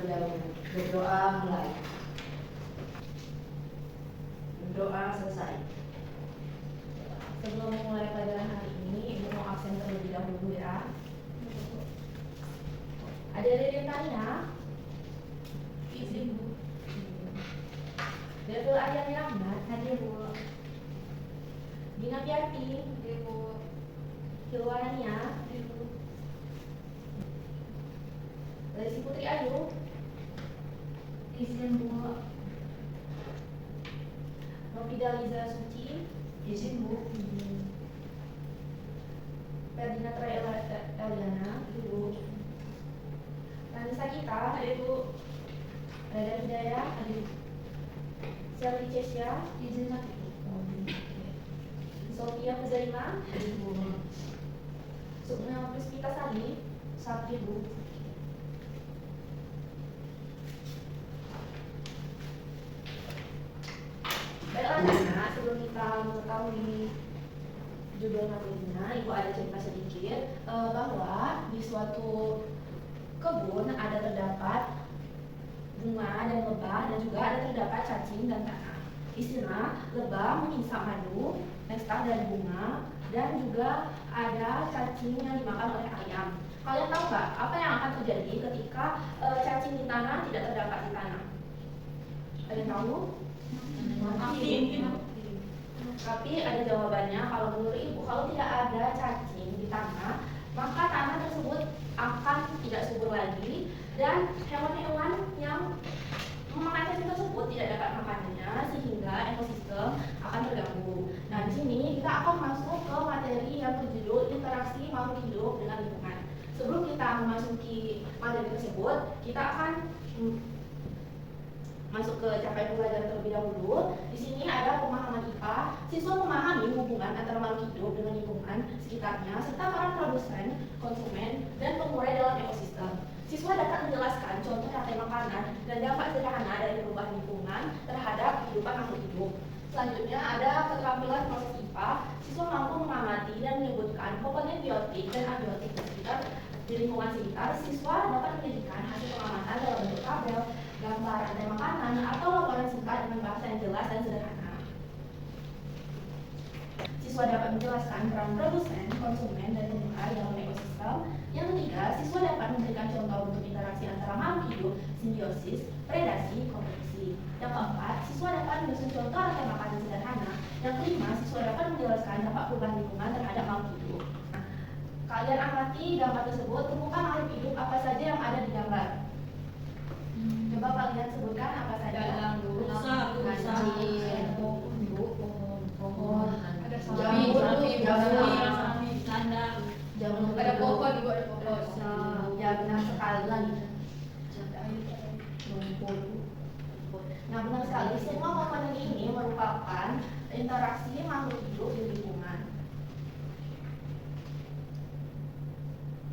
terlebih dahulu. Berdoa mulai. Berdoa selesai. Sebelum memulai pelajaran hari ini, Ibu mau absen terlebih dahulu ya. Ada yang tanya? Izin Bu. Dari Ayani Rahmat, Hadir Bu. Dina Piati, Hadir Bu. Kilwarania, Hadir Bu. Lesi Putri Ayu, Izin Bu. Nofida Liza Suci, Izin Bu. Ferdinand Troy Eliana, Ibu. Ranisa Kita, Hadir Bu. Reda Hidayah, Shelly Cesia, Izin Bu. Sofia Fuzaima, Hadir Bu. Sukna Puspita Sari, Sabti Bu. Baiklah anak, sebelum kita mengetahui judul materinya, Ibu ada cerita sedikit bahwa di suatu kebun ada terdapat bunga dan lebah dan juga ada terdapat cacing dan tanah. Di sana lebah menghisap madu, nektar dari bunga dan juga ada cacing yang dimakan oleh ayam. Kalian tahu nggak apa yang akan terjadi ketika cacing di tanah tidak terdapat di tanah? Kalian tahu? Mati. Tapi ada jawabannya. Kalau menurut Ibu, kalau tidak ada cacing di tanah, maka tanah tersebut akan tidak subur lagi dan hewan-hewan yang memakan cacing tersebut tidak dapat makanannya sehingga ekosistem akan terganggu. Nah, di sini kita akan masuk ke materi yang berjudul interaksi makhluk hidup dengan lingkungan. Sebelum kita memasuki materi tersebut, kita akan masuk ke capaian pelajaran terlebih dahulu. Di sini ada pemahaman IPA. Siswa memahami hubungan antara makhluk hidup dengan lingkungan sekitarnya serta peran produsen, konsumen, dan pengurai dalam ekosistem. Siswa dapat menjelaskan contoh rantai makanan dan dampak sederhana dari perubahan lingkungan terhadap kehidupan makhluk hidup. Selanjutnya ada keterampilan proses IPA. Siswa mampu mengamati dan menyebutkan komponen biotik dan abiotik di lingkungan sekitar. Siswa dapat menjadikan hasil pengamatan dalam bentuk tabel, gambar rantai makanan, atau laporan singkat dengan bahasa yang jelas dan sederhana. Siswa dapat menjelaskan peran produsen, konsumen, dan pengurai dalam ekosistem. Yang ketiga, siswa dapat memberikan contoh bentuk interaksi antara makhluk hidup, simbiosis, predasi, kompetisi. Yang keempat, siswa dapat menyusun contoh rantai makanan sederhana. Yang kelima, siswa dapat menjelaskan dampak perubahan lingkungan terhadap makhluk hidup. Nah, kalian amati gambar tersebut, temukan makhluk hidup apa saja yang ada di gambar. Coba kalian sebutkan apa saja. Pohon, ada jamur, Ada pohon juga, ada pohon. Ya benar sekali. Nah, benar sekali, semua komponen ini merupakan interaksi makhluk hidup di lingkungan.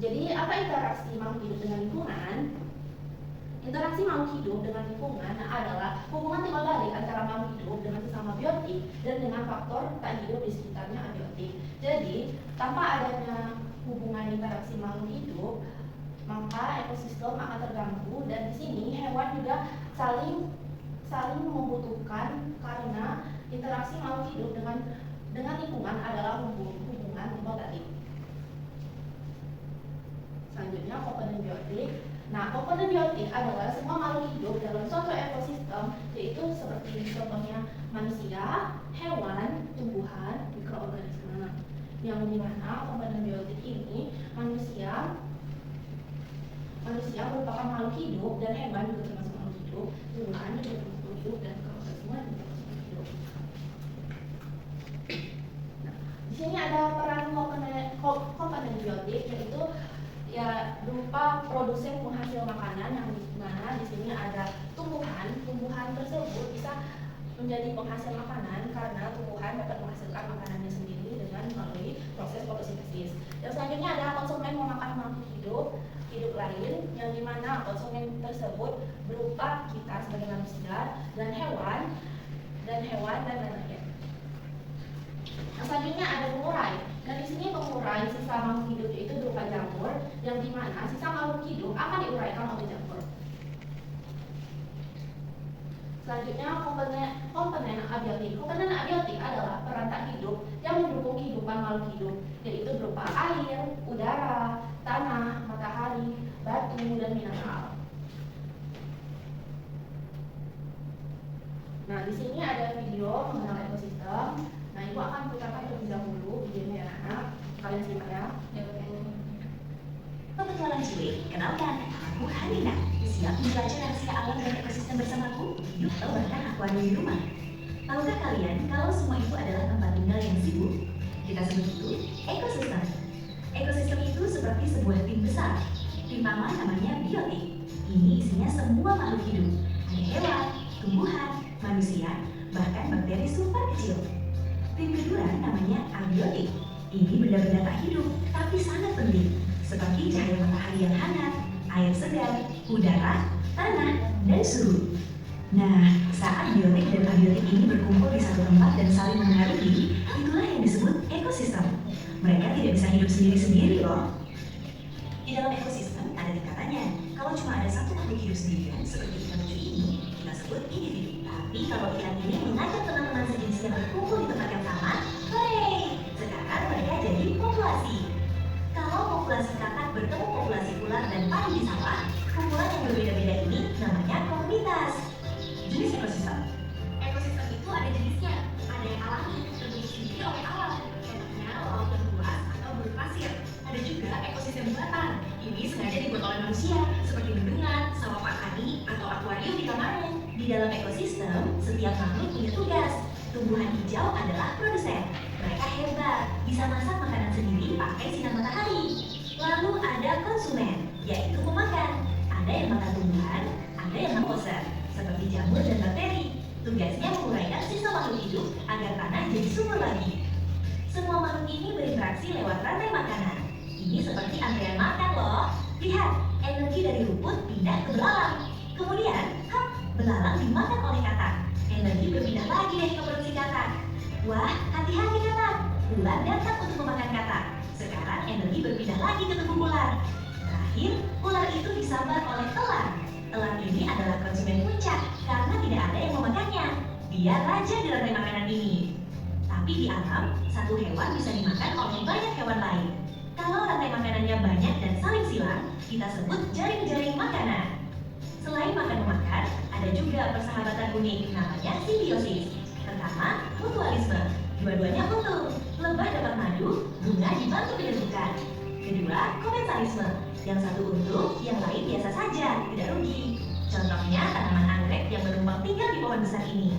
Jadi apa interaksi makhluk hidup dengan lingkungan? Interaksi makhluk hidup dengan lingkungan adalah hubungan timbal balik antara makhluk hidup dengan sesama biotik dan dengan faktor tak hidup di sekitarnya abiotik. Jadi, tanpa adanya hubungan interaksi makhluk hidup, maka ekosistem akan terganggu dan di sini hewan juga saling membutuhkan karena interaksi makhluk hidup dengan lingkungan adalah hubungan timbal balik. Selanjutnya komponen biotik. Nah, komponen biotik adalah semua makhluk hidup dalam suatu ekosistem, yaitu seperti contohnya manusia, hewan, tumbuhan, mikroorganisme. Yang dimana komponen biotik ini manusia merupakan makhluk hidup dan hewan juga termasuk makhluk hidup, tumbuhan juga termasuk makhluk hidup dan mikroorganisme juga termasuk makhluk hidup. Nah, di sini ada peran komponen biotik, yaitu ya berupa produsen penghasil makanan yang dimana di sini ada tumbuhan tersebut bisa menjadi penghasil makanan karena tumbuhan dapat menghasilkan makanannya sendiri dengan melalui proses fotosintesis. Yang selanjutnya ada konsumen memakan makhluk hidup lain yang dimana konsumen tersebut berupa kita sebagai manusia dan hewan dan lain-lain. Yang selanjutnya ada pengurai. Nah, di sini pengurai sisa makhluk hidup itu berupa jamur, yang dimana sisa makhluk hidup akan diuraikan oleh jamur. Selanjutnya komponen abiotik. Komponen abiotik adalah perangkat hidup yang mendukung kehidupan makhluk hidup, yaitu berupa air, udara, tanah, matahari, batu, dan mineral. Nah, di sini ada video mengenal ekosistem. Nah, Ibu akan putarkan terlebih dahulu videonya ya, anak. Kalian simak ya. Petualang cuy, kenalkan, aku Harina. Siap menjelajah rahasia alam dan ekosistem bersamaku? Yuk, atau bahkan akuarium di rumah. Tahukah kalian kalau semua itu adalah tempat tinggal yang sibuk? Kita sebut itu ekosistem. Ekosistem itu seperti sebuah tim besar. Tim pertama namanya biotik. Ini isinya semua makhluk hidup. Ada hewan, tumbuhan, manusia, bahkan bakteri super kecil. Tim kedua namanya abiotik. Ini benda-benda tak hidup, tapi sangat penting, seperti cahaya matahari yang hangat, air segar, udara, tanah, dan suhu. Nah, saat biotik dan abiotik ini berkumpul di satu tempat dan saling mengaruhi, itulah yang disebut ekosistem. Mereka tidak bisa hidup sendiri-sendiri loh. Di dalam ekosistem ada tingkatannya. Kalau cuma ada satu makhluk hidup sendirian, seperti ikan lucu ini, kita sebut individu. Tapi kalau ikan ini mengajak teman-teman sejenisnya berkumpul di tempat yang sama, hooray! Sekarang mereka jadi populasi. Kalau populasi kakak bertemu populasi ular dan padi di sawah, kumpulan yang berbeda-beda ini namanya komunitas. Jenis ekosistem. Ekosistem itu ada jenisnya. Ada yang alami, terbentuk sendiri oleh alam. Contohnya laut yang luas atau berpasir. Ada juga ekosistem buatan. Ini sengaja dibuat oleh manusia, seperti bendungan, sawah pakani, atau akuarium di kamarmu. Di dalam ekosistem, setiap makhluk punya tugas. Tumbuhan hijau adalah produsen. Mereka hebat, bisa masak makanan sendiri pakai sinar matahari. Lalu ada konsumen, yaitu pemakan. Ada yang makan tumbuhan, ada yang komposer, seperti jamur dan bakteri. Tugasnya menguraikan sisa makhluk hidup agar tanah jadi subur lagi. Semua makhluk ini berinteraksi lewat rantai makanan. Ini seperti antrean makan loh. Lihat, energi dari rumput pindah ke belalang. Kemudian, belalang dimakan oleh katak. Energi berpindah lagi dari reproduksi katak. Wah, hati-hati katak. Ular datang untuk memakan katak. Sekarang energi berpindah lagi ke tubuh ular. Terakhir, ular itu disambar oleh elang. Elang ini adalah konsumen puncak karena tidak ada yang memakannya. Dia raja di rantai makanan ini. Tapi di alam, satu hewan bisa dimakan oleh banyak hewan lain. Kalau rantai makanannya banyak dan saling silang, kita sebut jaring-jaring makanan. Selain makan-memakan, ada juga persahabatan unik namanya simbiosis. Pertama, mutualisme. Dua-duanya untung. Lebah dapat madu, bunga dibantu penyembuhan. Kedua, komensalisme. Yang satu untung, yang lain biasa saja, tidak rugi. Contohnya tanaman anggrek yang menumpang tinggal di pohon besar ini.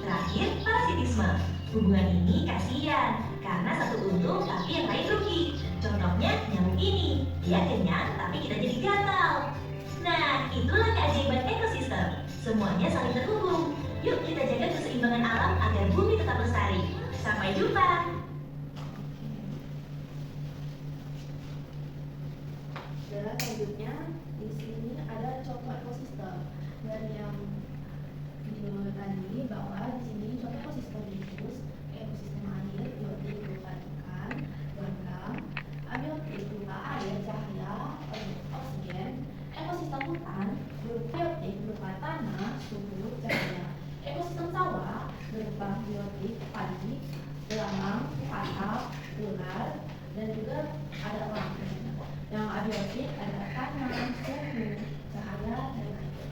Terakhir, parasitisme. Hubungan ini kasihan, karena satu untung tapi yang lain rugi. Contohnya nyamuk ini, dia kenyang tapi kita jadi gatal. Nah, itulah keajaiban ekosistem. Semuanya saling terhubung. Yuk kita jaga keseimbangan alam agar bumi tetap lestari. Sampai jumpa. Dan selanjutnya di sini ada contoh ekosistem. Dari yang video tadi bahwa di sini contoh ekosistem itu ekosistem air, biotik berupa ikan, logam, abiotik berupa air, cahaya, oksigen, ekosistem hutan, biotik berupa tanah, suhu, cahaya, ekosistem sawah berupa biotik, padi, belalang, asap, ular, dan juga ada elang. Yang abiotik ada tanah, suhu, cahaya, dan air.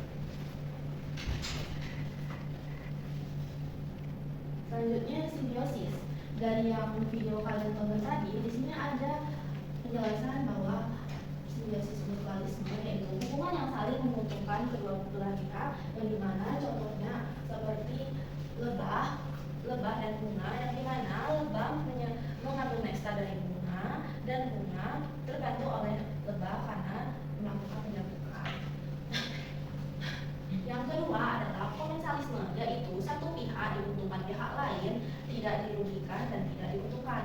Selanjutnya simbiosis. Dari yang video kalian tonton tadi, di sini ada penjelasan bahwa simbiosis mutualisme yaitu hubungan yang saling menguntungkan kedua belah pihak, yang dimana contohnya seperti lebah dan bunga, yang dimana lebah mengambil nektar dari bunga dan bunga terbantu oleh lebah karena melakukan penyerbukan. Yang kedua adalah komensalisme, yaitu satu pihak diuntungkan pihak lain, tidak dirugikan dan tidak diuntungkan.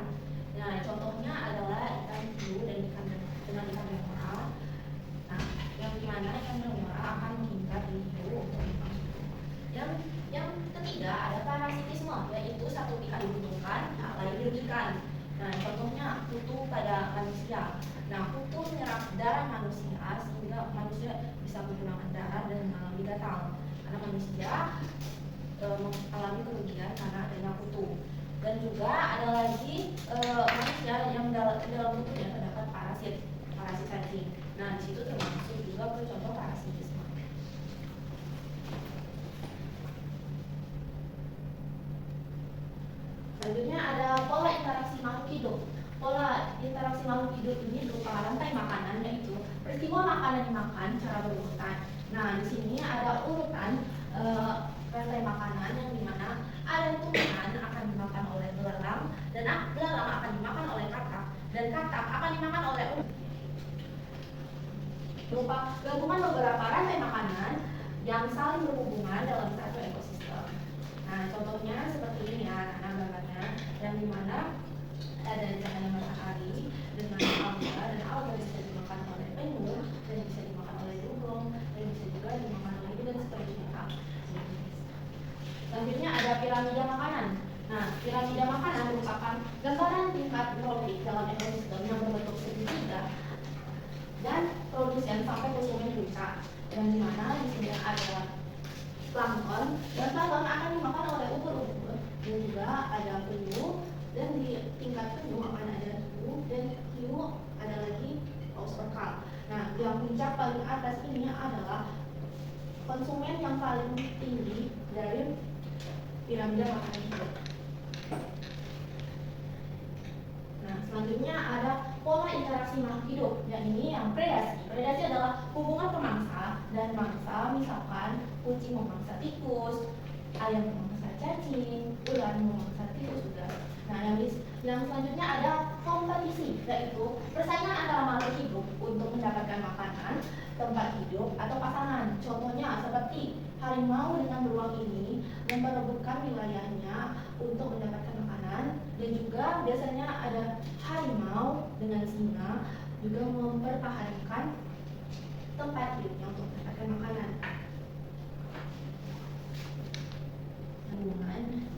Nah, contohnya adalah ikan hiu dan ikan merah. Nah, yang dimana ikan merah akan menghindar di hiu untuk makan. Yang ketiga ada parasitisme, yaitu satu pihak diuntungkan, pihak lain dirugikan. Nah, contohnya kutu pada manusia. Nah, kutu menyerap darah manusia sehingga manusia bisa menggunakan darah dan mengalami gatal. karena manusia mengalami kerugian karena adanya kutu. Dan juga ada lagi manusia yang dalam tubuhnya terdapat parasit cacing. Nah, di situ termasuk juga contoh parasitisme. Selanjutnya ada pola interaksi makhluk hidup. Pola interaksi makhluk hidup ini berupa rantai makanan, yaitu peristiwa makanan dimakan secara berurutan. Nah, di sini ada urutan rantai makanan yang dimana ada tumbuhan akan dimakan oleh belalang, dan belalang akan dimakan oleh katak, dan katak akan dimakan oleh ulat. Berupa gabungan beberapa rantai makanan yang saling berhubungan dalam satu ekosistem. Nah, contohnya seperti ini ya, gambarnya, yang dimana ada cahaya matahari dengan alga, dan alga bisa dimakan oleh penyu, dan bisa dimakan oleh burung, dan bisa juga dimakan oleh ikan, dan seterusnya. Selanjutnya ada piramida makanan. Nah, piramida makanan merupakan gambaran tingkat tropik dalam ekosistem yang berbentuk segitiga dan produsen sampai konsumen puncak. Dan dimana di sini ada plankton, dan plankton akan dimakan oleh ubur-ubur, dan juga ada penyu, dan di tingkat penyu akan ada hiu, dan hiu ada lagi paus perkal. Nah, yang puncak paling atas ini adalah konsumen yang paling tinggi dari piramida makanan hidup. Nah, selanjutnya ada pola interaksi makhluk hidup, yakni yang predasi. Predasi adalah hubungan pemangsa dan mangsa, misalkan kucing memangsa tikus, ayam memangsa cacing, ular memangsa tikus juga. Nah, yang selanjutnya ada kompetisi, yaitu persaingan antara makhluk hidup untuk mendapatkan makanan, tempat hidup, atau pasangan. Contohnya seperti harimau dengan beruang ini memperebutkan wilayahnya untuk mendapatkan makanan, dan juga biasanya ada harimau dengan singa juga mempertahankan tempat hidupnya untuk mendapatkan makanan.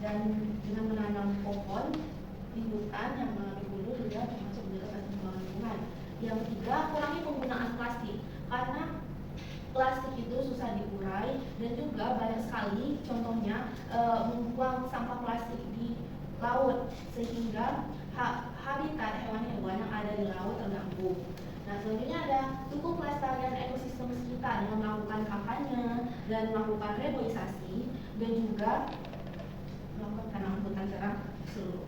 Dan dengan menanam pohon di hutan yang mengalami hulu juga termasuk juga pertumbuhan lingkungan. Yang ketiga, kurangi penggunaan plastik, karena plastik itu susah diurai, dan juga banyak sekali contohnya membuang sampah plastik di laut, sehingga habitat hewan-hewan yang ada di laut terganggu. Nah, selanjutnya ada dukung pelestarian ekosistem sekitar dengan melakukan kampanye dan melakukan reboisasi, dan juga melakukan tanam hutan secara seluruh.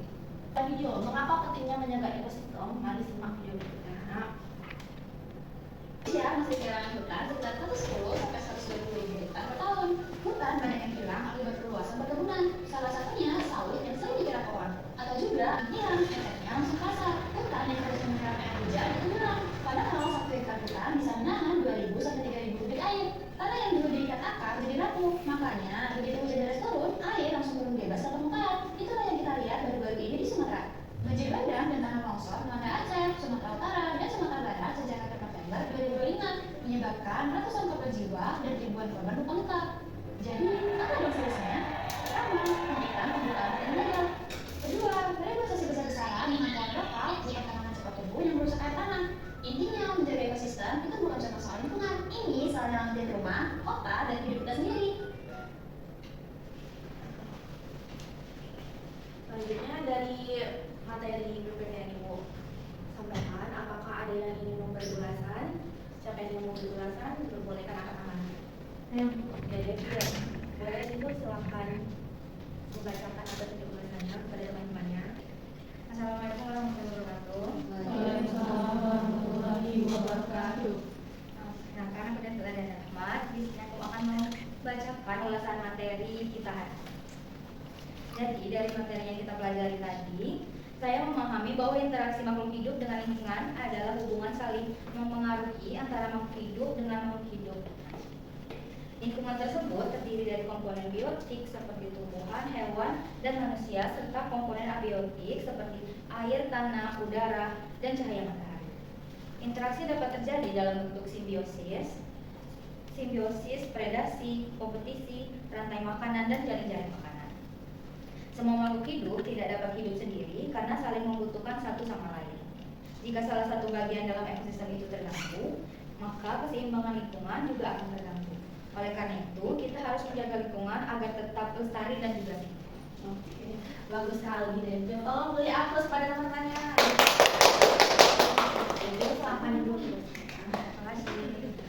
Video, mengapa pentingnya menjaga ekosistem? Mari simak video berikutnya. Indonesia masih kehilangan hutan sekitar 110 sampai 120 ribu hektar per tahun. Hutan banyak yang hilang akibat perluasan perkebunan. Salah satunya sawit yang sering dikira pohon, atau juga hilang efeknya langsung kasar. Hutan yang harus menyerap air hujan itu hilang. Padahal 1 hektar hutan bisa menahan 2.000 sampai 3.000 kubik air. Karena yang dulu diikat akar jadi rapuh. Makanya begitu hujan deras turun, air langsung turun bebas ke permukaan. Itulah yang kita lihat baru-baru ini di Sumatera. Banjir bandang dan tanah longsor melanda Aceh, Sumatera Utara, dan Sumatera Barat sejak akhir November 2025, menyebabkan ratusan korban jiwa dan ribuan korban luka-luka. Jadi, apa dong solusinya? Pertama, menghentikan penggunaan air ilegal. Kedua, reboisasi besar-besaran dengan pohon lokal bukan tanaman cepat tumbuh yang merusak air tanah. Intinya, menjaga ekosistem itu bukan cuma soal lingkungan. Ini soal nyelamatin rumah, kota, dan hidup kita sendiri. Selanjutnya dari materi PPN Ibu sampaikan, apakah ada yang ingin memberi ulasan? Siapa yang ingin memberi ulasan, diperbolehkan angkat tangan. Jadi boleh Ibu silakan membacakan atau tunjuk ulasannya kepada teman-temannya. Assalamualaikum warahmatullahi wabarakatuh. Waalaikumsalam warahmatullahi wabarakatuh. Nah, karena sudah ada Ahmad, di sini aku akan membacakan ulasan materi kita. Jadi dari materi yang kita pelajari tadi, saya memahami bahwa interaksi makhluk hidup dengan lingkungan adalah hubungan saling mempengaruhi antara makhluk hidup dengan makhluk hidup. Lingkungan tersebut terdiri dari komponen biotik seperti tumbuhan, hewan, dan manusia, serta komponen abiotik seperti air, tanah, udara, dan cahaya matahari. Interaksi dapat terjadi dalam bentuk simbiosis, predasi, kompetisi, rantai makanan, dan jaring-jaring makanan. Semua makhluk hidup tidak dapat hidup sendiri karena saling membutuhkan satu sama lain. Jika salah satu bagian dalam ekosistem itu terganggu, maka keseimbangan lingkungan juga akan terganggu. Oleh karena itu, kita harus menjaga menjaga lingkungan agar tetap lestari dan juga sehat. Oke, bagus sekali Denjo. Tolong beri aplaus pada teman-temannya. Denjo selamat dulu. Terima kasih.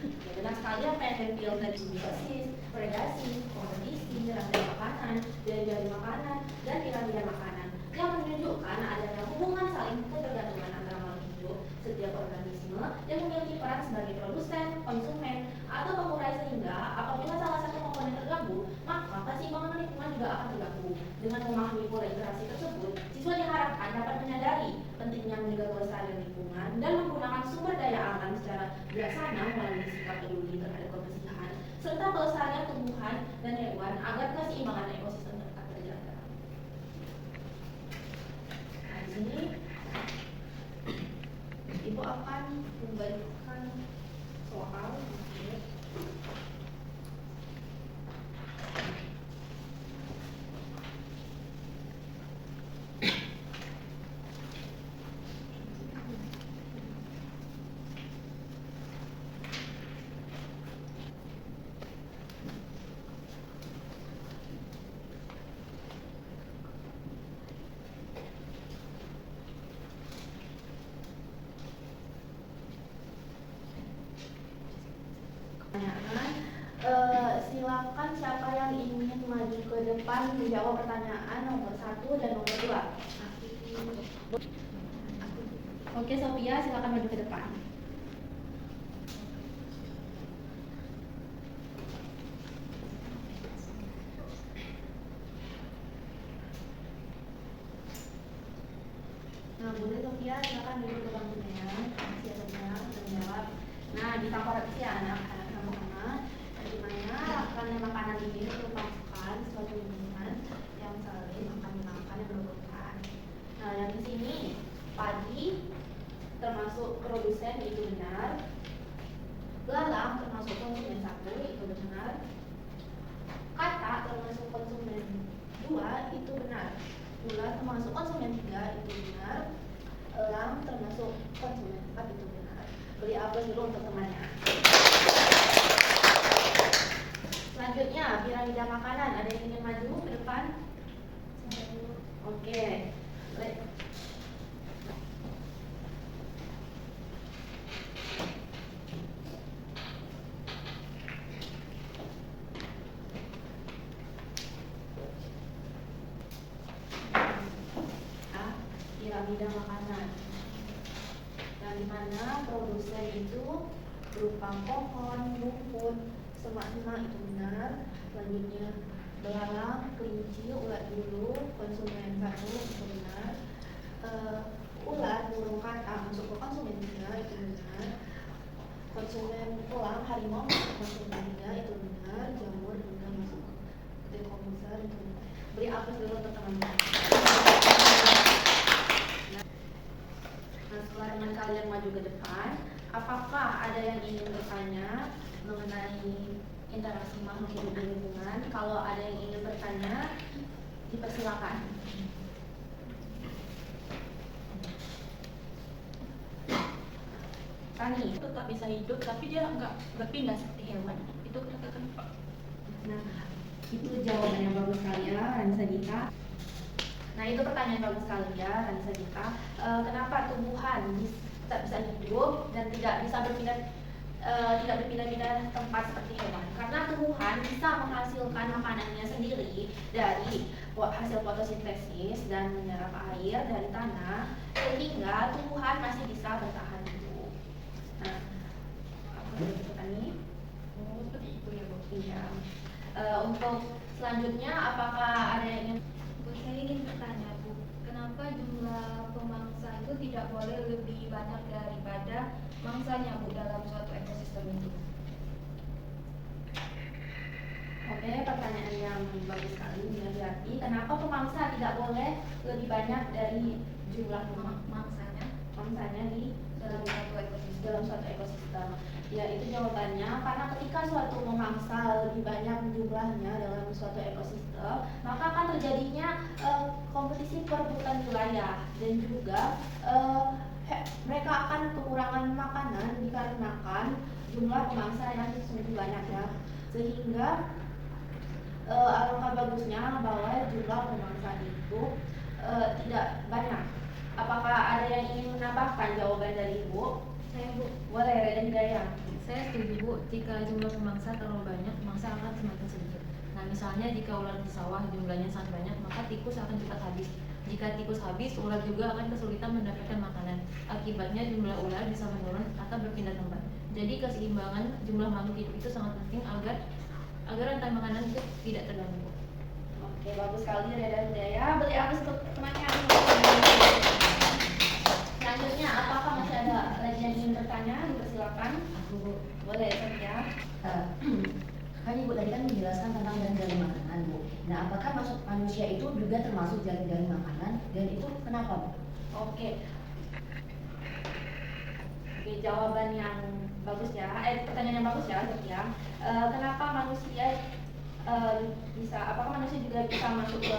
Ya, benar sekali apa yang Denjo tadi, simbiosis, predasi, kompetisi, rantai makanan, dari makanan, dan piramida makanan yang menunjukkan adanya hubungan saling ketergantungan antara makhluk hidup setiap organisme yang memiliki peran sebagai produsen, konsumen, atau pengurai, sehingga apabila salah satu komponen terganggu, maka keseimbangan lingkungan juga akan terganggu. Dengan memahami pola interaksi tersebut, siswa diharapkan dapat menyadari pentingnya menjaga kelestarian lingkungan dan menggunakan sumber daya alam secara bijaksana melalui sikap peduli terhadap kebersihan serta kelestarian tumbuhan dan hewan agar keseimbangan ekosistem tetap terjaga. Nah, di sini Ibu akan memberikan soal. Silakan siapa yang ingin maju ke depan menjawab pertanyaan nomor 1 dan nomor 2. Oke, Sophia, silakan maju ke depan. Nah, boleh Sophia, silakan duduk ke bangkunya. Terima kasih atas menjawab. Nah, ditangkap ya anak-anak sama-sama. Bagaimana makanan makanan ini merupakan suatu lingkungan yang saling makan yang berurutan. Nah, yang di sini padi termasuk produsen itu benar. Belalang termasuk konsumen 1 itu benar. Kata termasuk konsumen 2 itu benar. Gula termasuk konsumen 3 itu benar. Elang termasuk konsumen 4 itu benar. Beri aplaus dulu untuk temannya. Selanjutnya, piramida makanan. Ada yang ingin maju ke depan? Oke. Piramida makanan. Yang dimana produsen itu berupa pohon, rumput, semak-semak itu benar. Selanjutnya belalang, kelinci, ulat bulu, konsumen 1 itu benar. Ulat, burung kata masuk ke konsumen 3 itu benar. Konsumen elang, harimau masuk ke konsumen 3 itu benar. Jamur juga masuk ke konsumen itu benar. Beri aplaus dulu untuk teman-teman. Nah, setelah teman kalian maju ke depan, apakah ada yang ingin bertanya mengenai interaksi makhluk hidup di lingkungan? Kalau ada yang ingin bertanya, dipersilakan. Tani Tetap bisa hidup, tapi dia nggak berpindah seperti hewan. Itu katakan Pak. Nah, itu jawaban yang bagus sekali ya, Ranisa Dita. Nah, itu pertanyaan bagus sekali ya, Ranisa Dita. Kenapa tumbuhan tak bisa hidup dan tidak bisa berpindah-pindah tempat seperti hewan? Karena tumbuhan bisa menghasilkan makanannya sendiri dari hasil fotosintesis dan menyerap air dari tanah, sehingga tumbuhan masih bisa bertahan hidup. Nah, apa itu petani? Oh, seperti itu ya, Bu. Iya. Untuk selanjutnya, apakah ada yang ingin? Bu, saya ingin bertanya, Bu, kenapa jumlah pemangsa itu tidak boleh lebih banyak daripada mangsanya, Bu, dalam suatu ekosistem itu? Oke, pertanyaan yang bagus sekali. Berarti kenapa pemangsa tidak boleh lebih banyak dari jumlah mangsanya di dalam suatu ekosistem? Ya, itu jawabannya karena ketika suatu memangsa lebih banyak jumlahnya dalam suatu ekosistem, maka akan terjadinya kompetisi perebutan wilayah dan juga mereka akan kekurangan makanan dikarenakan jumlah pemangsa yang sungguh banyak ya, sehingga alangkah bagusnya bahwa jumlah pemangsaan itu tidak banyak. Apakah ada yang ingin menambahkan jawaban dari Ibu? Saya Bu, Boleh, Reda Hidayah. saya setuju Bu, jika jumlah pemangsa terlalu banyak, pemangsa akan semakin sedikit. Nah misalnya jika ular di sawah jumlahnya sangat banyak, maka tikus akan cepat habis. Jika tikus habis, ular juga akan kesulitan mendapatkan makanan. Akibatnya jumlah ular bisa menurun atau berpindah tempat. Jadi keseimbangan jumlah makhluk hidup itu sangat penting agar rantai makanan itu tidak terganggu. Oke, bagus sekali Reda Hidayah. Beri aplaus untuk temannya. Selanjutnya, apakah masih ada lagi yang ingin bertanya? Dipersilakan. Aku Bu, Boleh, Sofia. kan Ibu tadi kan menjelaskan tentang jaring-jaring makanan Bu. Nah, apakah masuk manusia itu juga termasuk jaring-jaring makanan dan itu kenapa Bu? Oke. Oke, jawaban yang bagus ya. Pertanyaan yang bagus ya, Sofia. Kenapa manusia bisa? Apakah manusia juga bisa masuk ke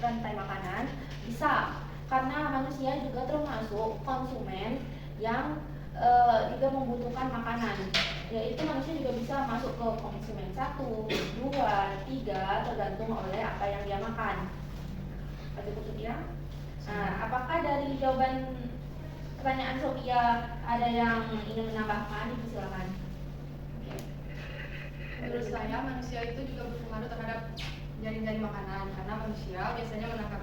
rantai makanan? Bisa, karena manusia juga termasuk konsumen yang juga membutuhkan makanan. Yaitu manusia juga bisa masuk ke konsumen 1, 2, 3 tergantung oleh apa yang dia makan. Cukup Sofia. Nah, apakah dari jawaban pertanyaan Sofia ada yang ingin menambahkan? Silakan. Oke. Menurut saya manusia itu juga berpengaruh terhadap jaring-jaring makanan karena manusia biasanya menangkap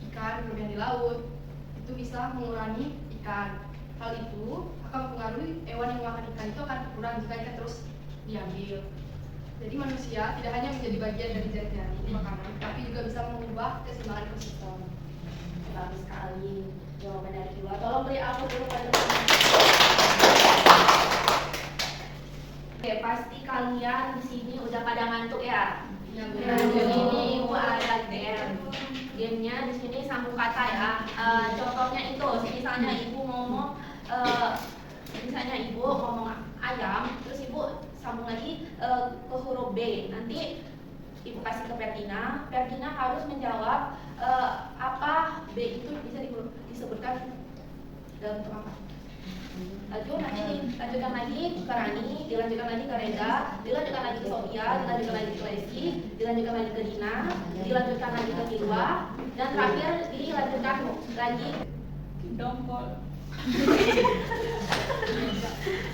ikan kemudian di laut itu bisa mengurangi ikan. Hal itu akan mempengaruhi hewan yang makan ikan itu akan berkurang jika ikan terus diambil. Jadi manusia tidak hanya menjadi bagian dari jaring-jaring makanan, tapi juga bisa mengubah keseimbangan ekosistem. Bagus sekali jawaban dari Iwa. Tolong beri aplaus dulu pada teman. Oke, pasti kalian di sini udah pada ngantuk ya. Ya, Nah, di sini Ibu ada game. Gamenya di sini sambung kata ya. Contohnya itu, misalnya Ibu ngomong, misalnya Ibu ngomong ayam, terus Ibu sambung lagi ke huruf B. Nanti Ibu kasih ke Ferdina. Ferdina harus menjawab apa B itu bisa disebutkan dalam bentuk apa. Lanjutkan lagi ke Rani, dilanjutkan lagi ke Reda, dilanjutkan lagi ke Sofia, dilanjutkan lagi ke Lesti, dilanjutkan lagi ke Dina, dilanjutkan lagi ke Hilwa, dan terakhir dilanjutkan lagi dongkol.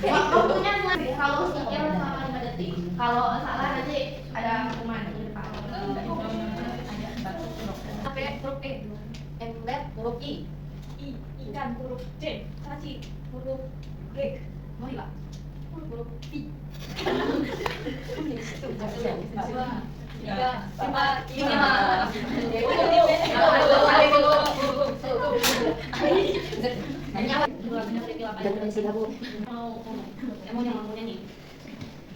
Waktunya kalau sikil selama 5 detik, kalau salah nanti ada hukuman di depan. Sampai huruf E, emlet huruf I, ikan huruf C, saci huruf G, gorila huruf I. 3, 4, 5. Mau yang ngomongnya nih.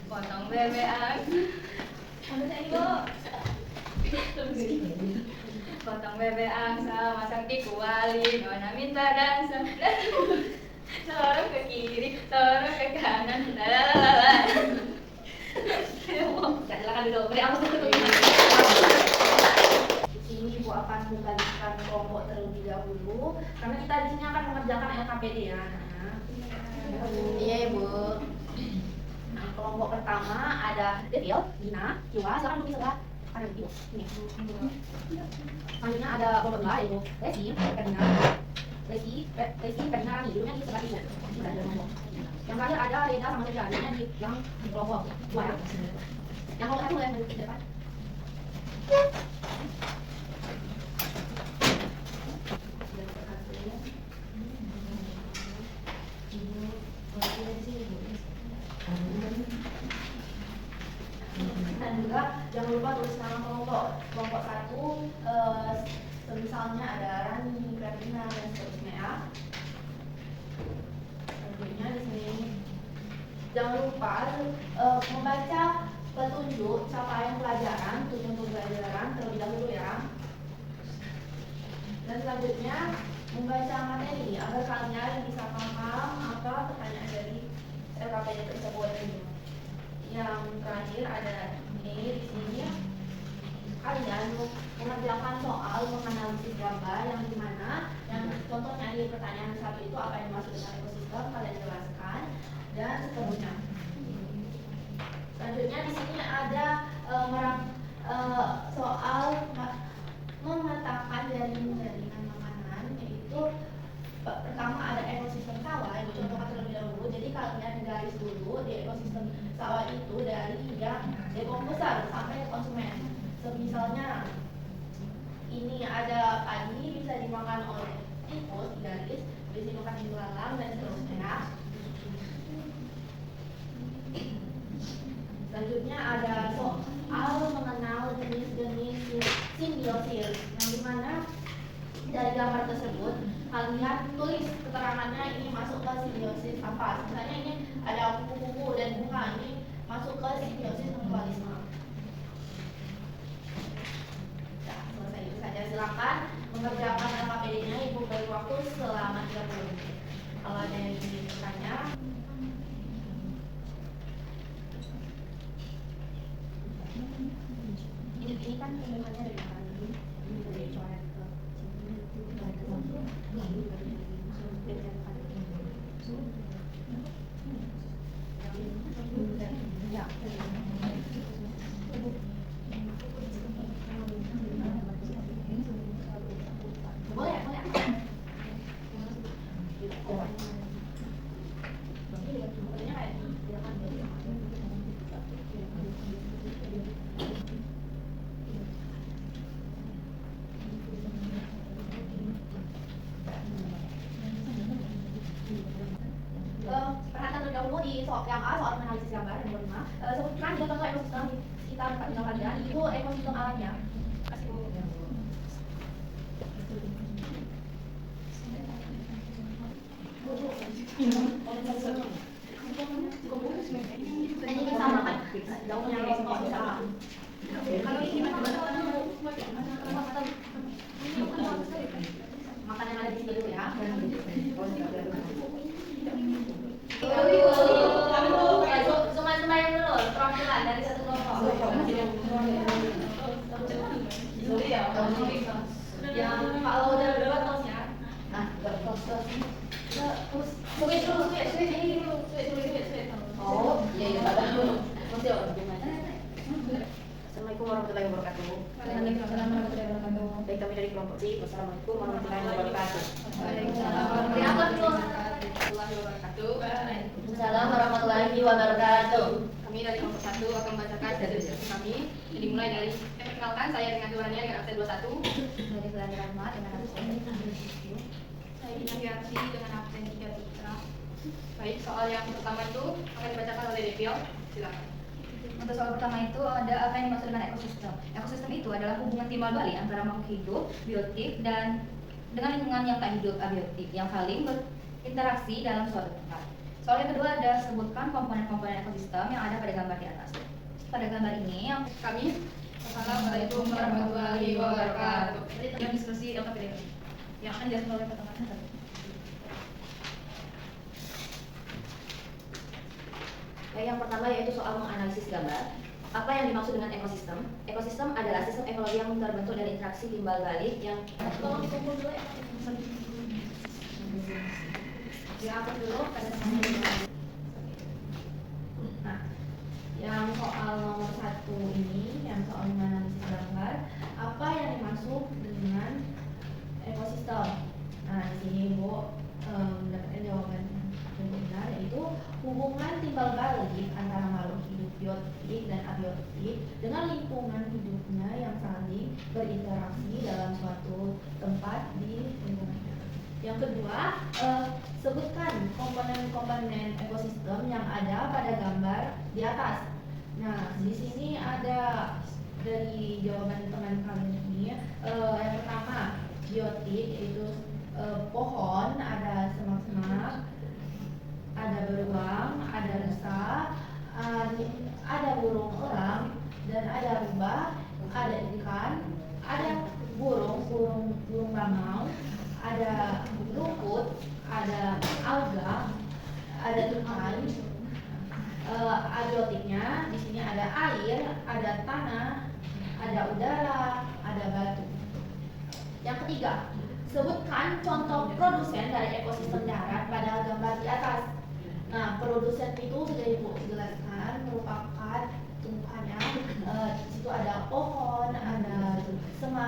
Potong bebean. Potong bebek angsa, masang di kuali, nona minta dansa. Dorong ke kiri, dorong ke kanan, lalalala. Silakan dulu. Beri aku satu. Di sini Ibu akan membagikan kelompok terlebih dahulu, karena kita di sini akan mengerjakan LKPD ya. Iya Ibu. Nah, kelompok pertama ada Devil, Dina, Kiwa, silakan duduk di sebelah kanan Ibu. Ini. Selanjutnya ada kelompok 2 Ibu, Lesti, Ferdina, Ferdina, Rani, duduknya di sebelah Ibu. Sudah ada kelompok. Yang terakhir ada Reda sama Sofia, duduknya di yang kelompok 2 ya. Yang kelompok 1 boleh duduk di depan. Dan juga jangan lupa tulis nama kelompok. Kelompok 1 misalnya ada Rani, Ferdina, dan seterusnya ya. Selanjutnya di sini jangan lupa membaca petunjuk capaian pelajaran, petunjuk pelajaran terlebih dahulu ya. Dan selanjutnya membaca materi agar kalian bisa paham apa pertanyaan dari LKPD tersebut. Yang terakhir ada ini di sini kalian mengerjakan soal menganalisis gambar yang dimana yang contohnya di pertanyaan 1 itu apa yang masuk dengan ekosistem kalian jelaskan dan seterusnya. Selanjutnya Selanjutnya di sini ada soal memetakan jaringan makanan, yaitu pertama ada ekosistem sawah yang dicontohkan terlebih dahulu. Jadi kalian garis dulu di ekosistem sawah itu dari yang dekomposer sampai konsumen. Misalnya ini ada padi bisa dimakan oleh tikus, garis, bisa dimakan belalang dan seterusnya. Selanjutnya ada soal mengenal jenis-jenis simbiosis, yang dimana dari gambar tersebut kalian tulis keterangannya ini masuk ke simbiosis apa. Misalnya ini ada kupu-kupu dan bunga, ini masuk ke simbiosis mutualisme. Ya, selesai itu saja. Silakan mengerjakan LKPD-nya. Ibu beri waktu selama 30 menit. Kalau ada yang ingin bertanya. Ini kan pengumumannya dari mana? Ini dari coret ke boleh. Perhatian terlebih dahulu di yang A, soal analisis gambar yang nomor 5. Sebutkan juga contoh ekosistem di sekitar tempat tinggal kalian. Itu ekosistem alamnya. Kasih Bu. Ini bisa makan daunnya lontong bisa. Kalau ini makan yang ada di sini dulu ya. Cuma yang dulu, perwakilan dari satu kelompok. Yang kalau udah berdua tosnya. Nah, tos. Sulit dulu. Oh, iya sabar dulu. Masih Assalamualaikum warahmatullahi wabarakatuh. Waalaikumsalam warahmatullahi wabarakatuh. Baik, kami dari kelompok C. Wassalamualaikum warahmatullahi wabarakatuh. Waalaikumsalam warahmatullahi wabarakatuh. Kami dari kelompok 1 akan membacakan diskusi kami. Jadi mulai dari perkenalkan, saya dengan Durania dengan absen 21. Dari Bulan Rahmat dengan absen. Saya Dinaviarsi dengan absen 33. Baik, soal yang pertama itu akan dibacakan oleh Devil. Silakan. Untuk soal pertama itu ada apa yang dimaksud dengan ekosistem. Ekosistem itu adalah hubungan timbal balik antara makhluk hidup, biotik, dan dengan lingkungan yang tak hidup, abiotik, yang saling berinteraksi dalam suatu tempat. Soal yang kedua ada sebutkan komponen-komponen ekosistem yang ada pada gambar di atas. Pada gambar ini yang Kami Assalamualaikum warahmatullahi wabarakatuh. Yang diskusi LKPD yang akan dilakukan oleh pertemuan Yang pertama yaitu soal menganalisis gambar. Apa yang dimaksud dengan ekosistem? Ekosistem adalah sistem ekologi yang terbentuk dari interaksi timbal balik yang Tolong dikumpul dulu ya. Diangkat dulu pada Nah, yang soal nomor 1 ini, yang soal menganalisis gambar, apa yang dimaksud dengan ekosistem? Nah, di sini Bu mendapatkan jawaban yang benar, yaitu hubungan timbal balik antara makhluk hidup biotik dan abiotik dengan lingkungan hidupnya yang saling berinteraksi dalam suatu tempat di lingkungannya. Yang kedua, sebutkan komponen-komponen ekosistem yang ada pada gambar di atas. Nah, di sini ada dari jawaban teman kalian ini, yang pertama biotik yaitu pohon, ada semak-semak, ada beruang, ada rusa, ada burung elang, dan ada rubah, ada ikan, ada burung bangau, ada rumput, ada alga, ada ikan. Abiotiknya di sini ada air, ada tanah, ada udara, ada batu. Yang ketiga, sebutkan contoh produsen dari ekosistem darat pada gambar di atas. Nah, produsen itu sudah Ibu jelaskan merupakan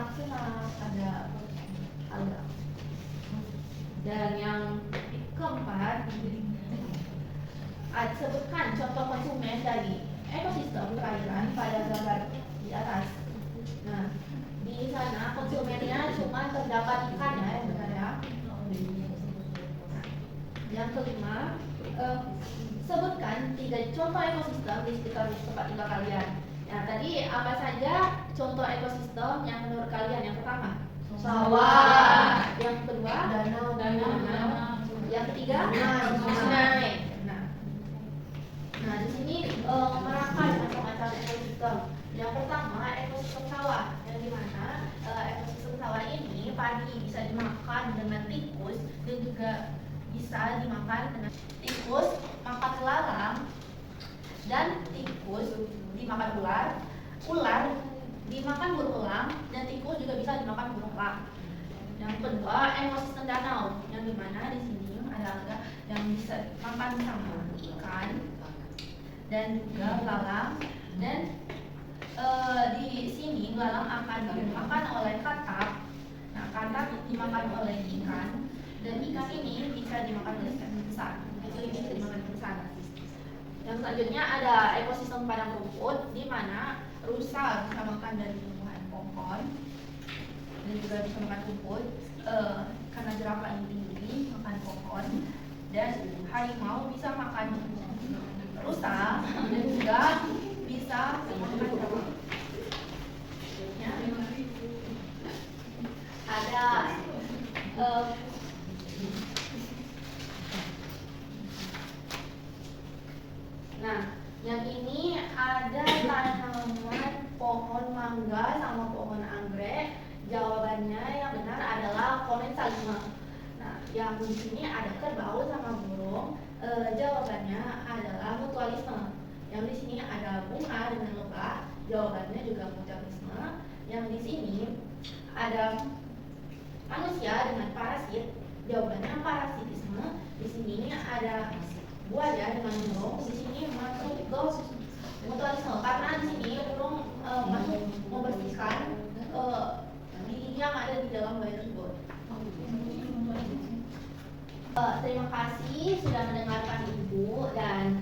maksimal, ada alga. Dan yang keempat, sebutkan contoh konsumen dari ekosistem perairan pada gambar di atas. Nah, di sana konsumennya cuma terdapat ikan ya, yang benar ya. Yang kelima, sebutkan 3 contoh ekosistem di sekitar tempat tinggal kalian. Nah, tadi apa saja contoh ekosistem yang menurut kalian? Yang pertama, Sawah. Yang kedua, Danau. Yang ketiga, sungai. Nah, di sini merangkai macam-macam ekosistem. Yang pertama, ekosistem sawah, yang dimana ekosistem sawah ini padi bisa dimakan dengan tikus dan juga bisa dimakan dengan tikus makan lalang, dan tikus dimakan ular, ular dimakan burung elang, dan tikus juga bisa dimakan burung elang. Yang kedua, ekosistem danau, yang dimana di sini ada alga yang bisa makan sama ikan dan juga belalang, dan di sini belalang akan dimakan oleh katak. Nah, katak dimakan oleh ikan, dan ikan ini bisa dimakan oleh ikan besar. Kecil ini bisa dimakan besar. Yang selanjutnya ada ekosistem padang rumput, di mana rusa bisa makan dari tumbuhan pohon dan juga bisa makan rumput, karena jerapah ini tinggi makan pohon, dan harimau bisa makan rusa dan juga bisa makan jerapah. Ya. Ada nah, yang ini ada tanaman pohon mangga sama pohon anggrek. Jawabannya yang benar adalah Conensalima. Nah, yang di sini ada kerbau sama burung. Jawabannya adalah mutualisme. Yang di sini ada bunga dengan lebah. Jawabannya juga mutualisme. Yang di sini ada manusia dengan parasit. Jawabannya parasitisme. Di sini ada buaya dengan burung. Di sini masuk ke mutualisme karena di sini burung masuk membersihkan yang ada di dalam bayi tersebut. Terima kasih sudah mendengarkan Ibu, dan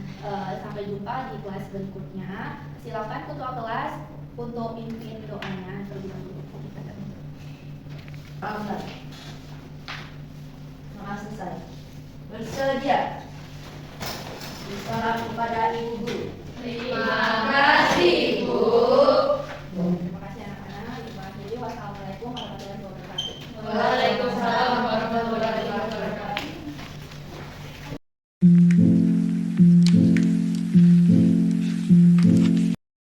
sampai jumpa di kelas berikutnya. Silakan ketua kelas untuk pimpin doanya terlebih dahulu. Bangga. Telah selesai. Bersedia. Bicara kepada Ibu Guru. Terima kasih, Bu. Terima kasih anak-anak. Terima kasih. Wassalamualaikum warahmatullahi wabarakatuh. Waalaikumsalam.